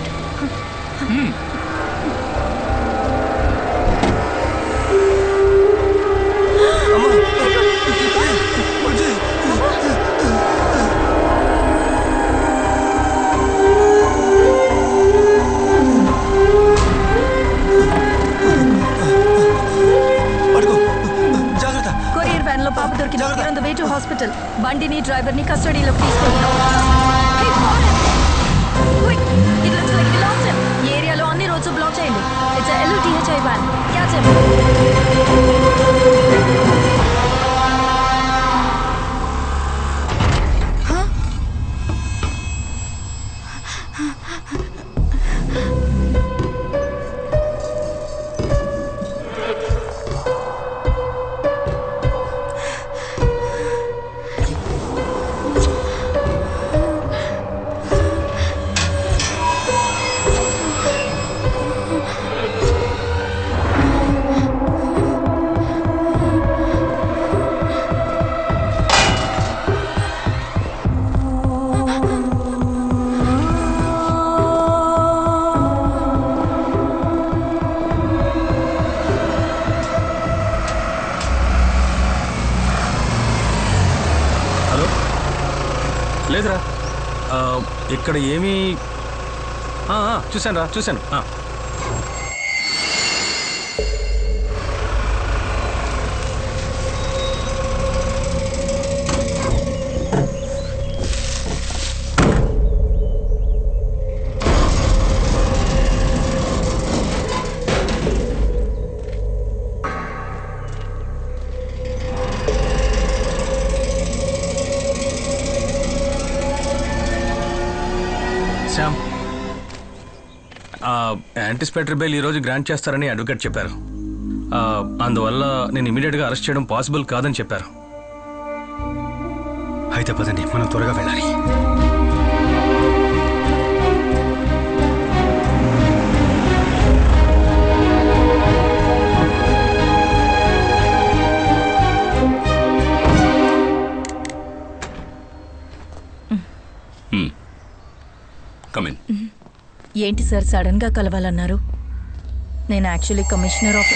God. Courier van లో పాప దొరికింది. On the way to hospital. బండిని డ్రైవర్ ని కస్టడీలోకి తీసుకుంటున్నాం. ఈ ఏరియాలో అన్ని రోడ్స్ బ్లాక్ చేయండి. It's LUTHI van. Catch him. లేదురా, ఇక్కడ ఏమీ చూశాను. శ్యామ్, యాంటిసిపేటరీ బెయిల్ ఈరోజు గ్రాంట్ చేస్తారని అడ్వకేట్ చెప్పారు. అందువల్ల నేను ఇమీడియట్గా అరెస్ట్ చేయడం పాసిబుల్ కాదని చెప్పారు. అయితే పదండి, మనం త్వరగా వెళ్ళాలి. ఏంటి సార్ సడన్ గా కలవాలన్నారు? నేను యాక్చువల్లీ కమిషనర్ ఆఫ్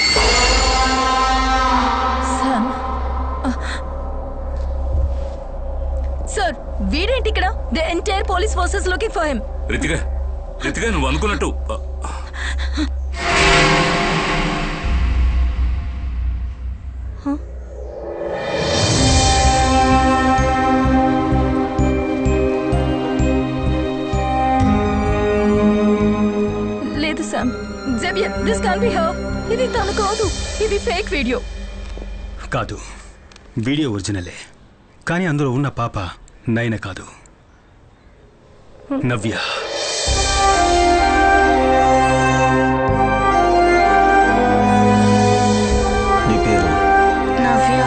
సార్. వీడేంటి ఇక్కడ? The entire police forces looking for him. Ritika నువ్వు అనుకున్నట్టు Xavier, this can't be her. ఇది తను కాదు, ఇది ఫేక్ వీడియో. కాదు, వీడియో ఒరిజినలే. కానీ అందులో ఉన్న పాప నయన కాదు, నవ్య. నీ పేరు? నవ్య.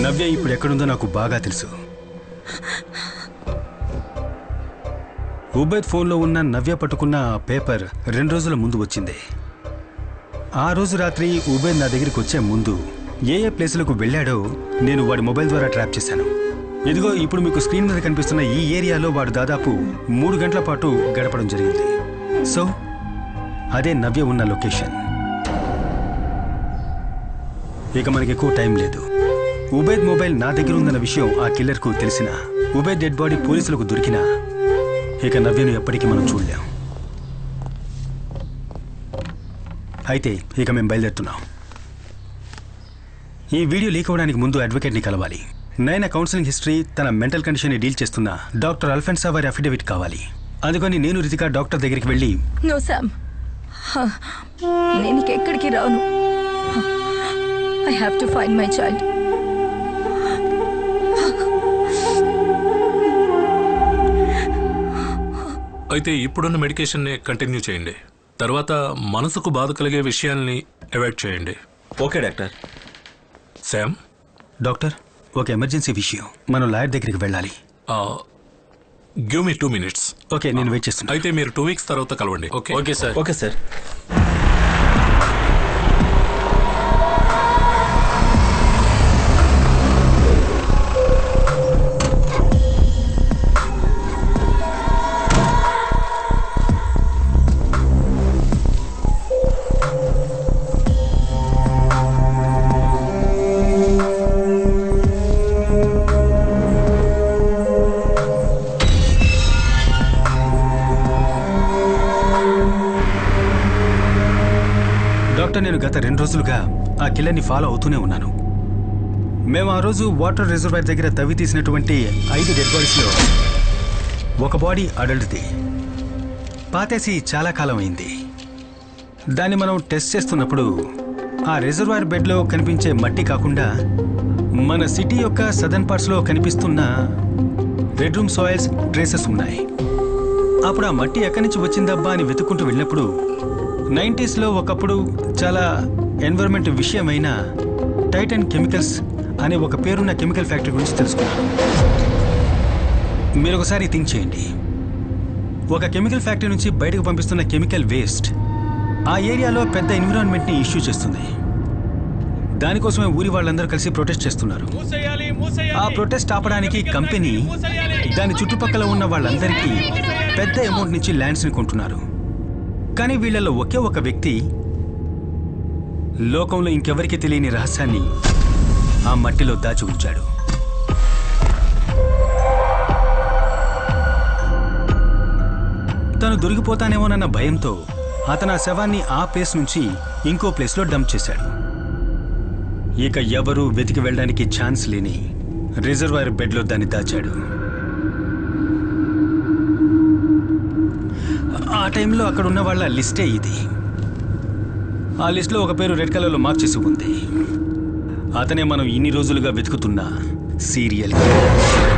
నవ్య ఇప్పుడు ఎక్కడుందో నాకు బాగా తెలుసు. ఉబైద్ ఫోన్లో ఉన్న నవ్య పట్టుకున్న పేపర్ 2 రోజుల ముందు వచ్చింది. ఆ రోజు రాత్రి ఉబైద్ నా దగ్గరికి వచ్చే ముందు ఏ ప్లేసులకు వెళ్ళాడో నేను వాడి మొబైల్ ద్వారా ట్రాప్ చేశాను. ఇదిగో ఇప్పుడు మీకు స్క్రీన్ మీద కనిపిస్తున్న ఈ ఏరియాలో వాడు దాదాపు 3 గంటల పాటు గడపడం జరిగింది. సో అదే నవ్య ఉన్న లొకేషన్. ఇక మనకి ఎక్కువ టైం లేదు. ఉబైద్ మొబైల్ నా దగ్గర ఉందన్న విషయం ఆ కిల్లర్కు తెలిసిన ఉబైద్ డెడ్ బాడీ పోలీసులకు దొరికినా ఇక నవ్యను ఎప్పటికీ మనం చూడలేం. అయితే ఇక మేము బయలుదేరుతున్నాం. ఈ వీడియో లీక్ అవ్వడానికి ముందు అడ్వకేట్ని కలవాలి. నైనా కౌన్సిలింగ్ హిస్టరీ, తన మెంటల్ కండిషన్ని డీల్ చేస్తున్న డాక్టర్ అల్ఫెన్సా వారి అఫిడవిట్ కావాలి. అందుకని నేను రితిక డాక్టర్ దగ్గరికి వెళ్ళి నో సామ్, నేను ఎక్కడికి రాను. I have to find my child. అయితే ఇప్పుడున్న మెడికేషన్ని కంటిన్యూ చేయండి. తర్వాత మనసుకు బాధ కలిగే విషయాల్ని అవాయిడ్ చేయండి. Okay doctor. శామ్. డాక్టర్, ఒక ఎమర్జెన్సీ విషయం, మనం లాయర్ దగ్గరికి వెళ్ళాలి. Give me 2 minutes. ఓకే, నేను వెయిట్ చేస్తాను. అయితే మీరు 2 weeks తర్వాత కలవండి. Okay sir. Okay sir. గత 2 రోజులుగా ఆ కిల్లర్ని ఫాలో అవుతూనే ఉన్నాను. మేము ఆ రోజు వాటర్ రిజర్వాయర్ దగ్గర తవ్వి తీసినటువంటి 5 డెడ్ బాడీస్లో ఒక బాడీ అడల్ట్ది. పాతేసి చాలా కాలం అయింది. దాన్ని మనం టెస్ట్ చేస్తున్నప్పుడు ఆ రిజర్వాయర్ బెడ్లో కనిపించే మట్టి కాకుండా మన సిటీ యొక్క సదర్న్ పార్ట్స్లో కనిపిస్తున్న రెడ్ రూమ్ సాయిల్స్ ట్రేసెస్ ఉన్నాయి. అప్పుడు ఆ మట్టి ఎక్కడి నుంచి వచ్చిందబ్బా అని వెతుక్కుంటూ వెళ్ళినప్పుడు 90s ఒకప్పుడు చాలా ఎన్విరాన్మెంట్ విషయమైన టైటన్ కెమికల్స్ అనే ఒక పేరున్న కెమికల్ ఫ్యాక్టరీ గురించి తెలుసుకున్నాను. మీరు ఒకసారి థింక్ చేయండి. ఒక కెమికల్ ఫ్యాక్టరీ నుంచి బయటకు పంపిస్తున్న కెమికల్ వేస్ట్ ఆ ఏరియాలో పెద్ద ఎన్విరాన్మెంట్ని ఇష్యూ చేస్తుంది. దానికోసమే ఊరి వాళ్ళందరూ కలిసి ప్రొటెస్ట్ చేస్తున్నారు. ఆ ప్రొటెస్ట్ ఆపడానికి కంపెనీ దాని చుట్టుపక్కల ఉన్న వాళ్ళందరికీ పెద్ద అమౌంట్ నుంచి ల్యాండ్స్ని కొంటున్నారు. కానీ వీళ్ళలో ఒకే ఒక వ్యక్తి లోకంలో ఇంకెవరికి తెలియని రహస్యాన్ని ఆ మట్టిలో దాచి ఉంచాడు. తను దొరికిపోతానేమోనన్న భయంతో అతను ఆ శవాన్ని ఆ ప్లేస్ నుంచి ఇంకో ప్లేస్లో డంప్ చేశాడు. ఇక ఎవరూ వెతికి వెళ్ళడానికి ఛాన్స్ లేని రిజర్వాయర్ బెడ్లో దాన్ని దాచాడు. ఆ టైంలో అక్కడ ఉన్న వాళ్ళ లిస్టే ఇది. ఆ లిస్ట్లో ఒక పేరు రెడ్ కలర్లో మార్క్ చేసి ఉంది. అతనే మనం ఇన్ని రోజులుగా వెతుకుతున్న serial killer.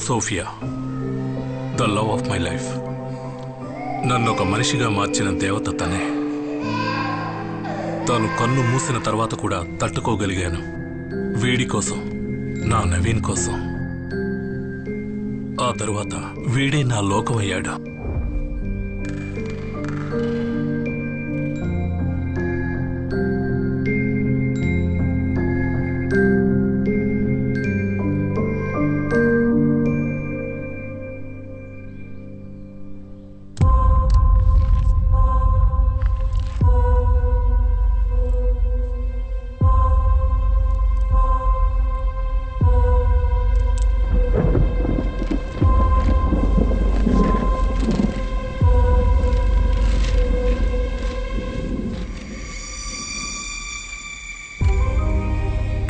Sophia, the love of my life. నన్ను ఒక మనిషిగా మార్చిన దేవత తనే. తాను కన్ను మూసిన తర్వాత కూడా తట్టుకోగలిగాను. వీడి కోసం, నా నవీన్ కోసం. ఆ తరువాత వీడే నా లోకమయ్యాడు.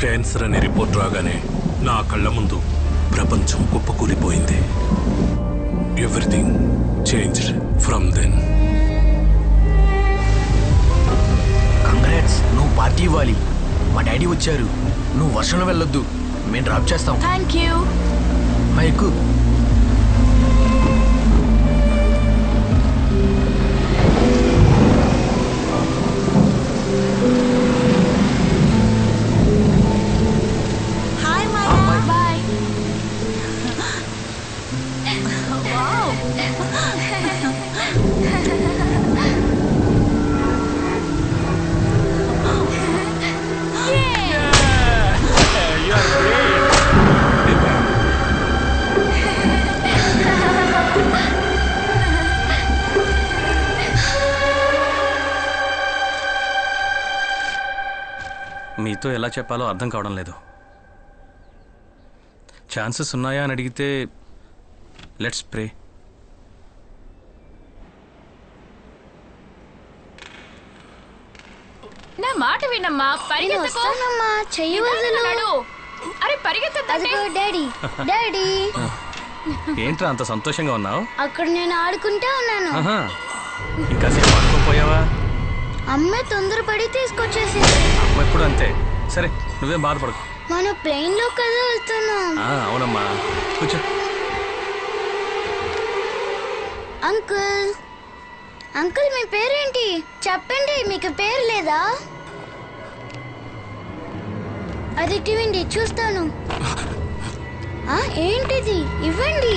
క్యాన్సర్ అనే రిపోర్ట్ రాగానే నా కళ్ళ ముందు ప్రపంచం కుప్పకూలిపోయింది. Everything changed from then. Congrats, నువ్వు పార్టీ ఇవ్వాలి. మా డాడీ వచ్చారు. నువ్వు వర్షంలో వెళ్ళొద్దు, మేము డ్రాప్ చేస్తాం. Thank you. ఎక్కు. మీతో ఎలా చెప్పాలో అర్థం కావడం లేదు. ఛాన్సెస్ ఉన్నాయా అని అడిగితే లెట్స్ ప్రే. నా మాట వినమ్మా, పరిగెత్తకు. చెయ్యి వదలు. అరే పరిగెత్తద్దండి. డాడీ డాడీ ఏంట్రా అంత సంతోషంగా ఉన్నావు? అక్కడ నేను ఆడుకుంటా ఉన్నాను. ఇంకా సేపు ఆడుకోపోయావా? అమ్మ తొందరపడి తీసుకొచ్చేసింది. అమ్మ ఎప్పుడు అంతే. సరే నువ్వేం బాధపడకు. మన ప్లేన్ లో కదా వెళ్తున్నాం. అవునమ్మా, కూర్చో. అంకుల్ అంకుల్ మీ పేరేంటి చెప్పండి. మీకు పేరు లేదా? అది ఇవ్వండి చూస్తాను. ఏంటిది? ఇవ్వండి.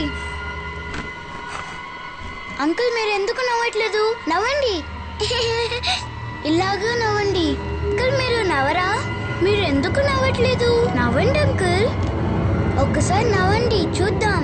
అంకుల్ మీరు ఎందుకు నవ్వట్లేదు? నవ్వండి. ఇలాగా నవ్వండి. అంకుల్ మీరు నవ్వరా? మీరు ఎందుకు నవ్వట్లేదు? నవ్వండి అంకుల్. ఒక్కసారి నవ్వండి చూద్దాం.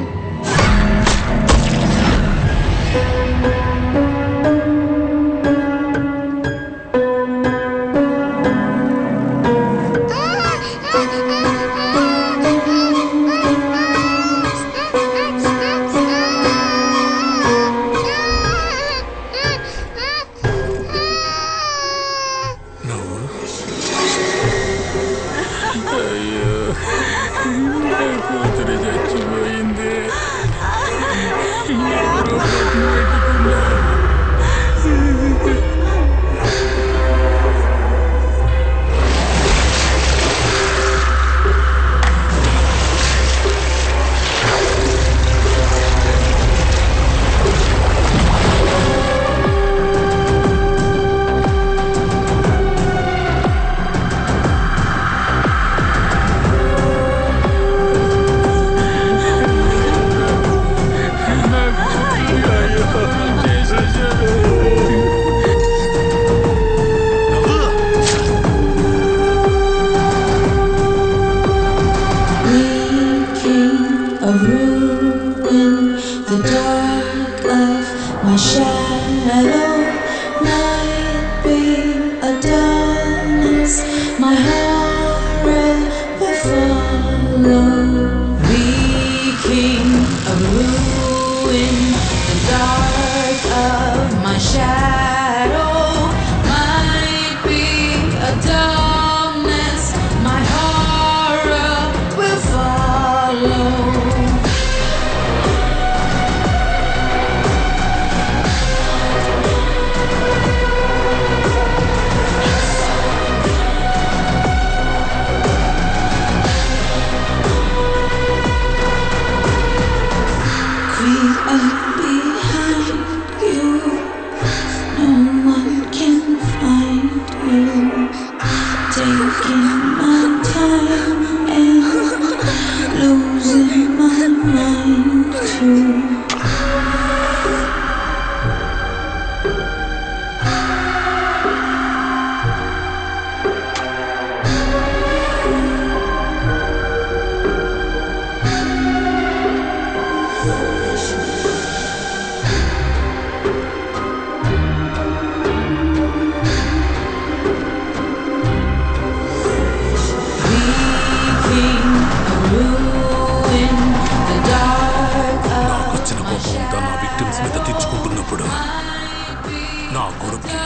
నా కొడుక్కి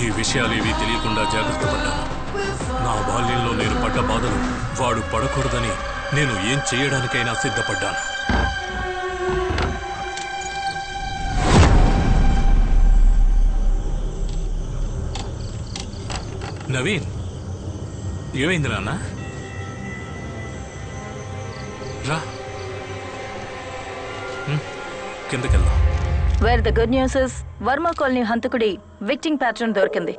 ఈ విషయాలేవీ తెలియకుండా జాగ్రత్త పడ్డాను. నా బాల్యంలో నేను పడ్డ బాధలు వాడు పడకూడదని నేను ఏం చేయడానికైనా సిద్ధపడ్డాను. నవీన్, ఏమైంది నాన్న? రా, కిందకెళ్దాం. Where the good news is Varma colony హంతకుడి విక్టింగ్ ప్యాటర్న్ దొరికింది.